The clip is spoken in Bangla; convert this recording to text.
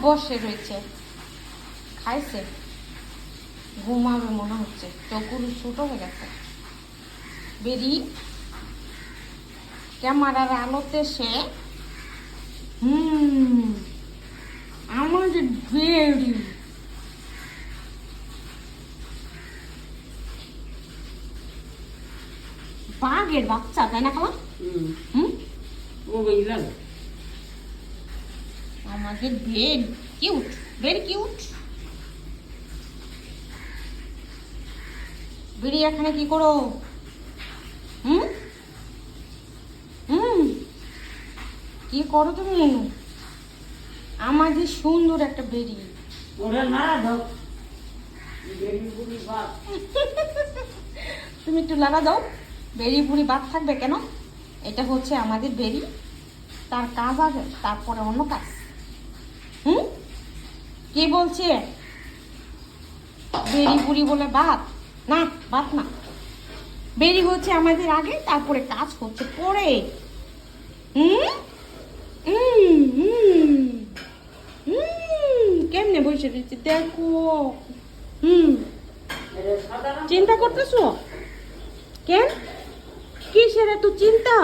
বসে রয়েছে, খাইছে, ঘুমাবে মনে হচ্ছে, চোখগুলো ছোট হয়ে গেছে। বেরি ক্যামেরার আলোতে সে আমাদের বেরি বাঘের বাচ্চা, তাই না খালা? আমাদের বেরি কিউট, ভেরি কিউট। বেরি এখানে কি করো? কি করো তুমি? আমাদের সুন্দর একটা বেরি। তুমি একটু লাড়া দাও, বেরি বুড়ি বাদ থাকবে কেন? এটা হচ্ছে আমাদের বেরি, তার কাজ আছে, তারপরে অন্য কাজ। কে বলছে বেরি বুড়ি বলে বাদ? না, বাদ না, বেরি হচ্ছে আমাদের আগে, তারপরে কাজ হচ্ছে পরে। কেমনে বসে রয়েছে দেখো। চিন্তা করতেছো কেন? কিসের এত চিন্তা?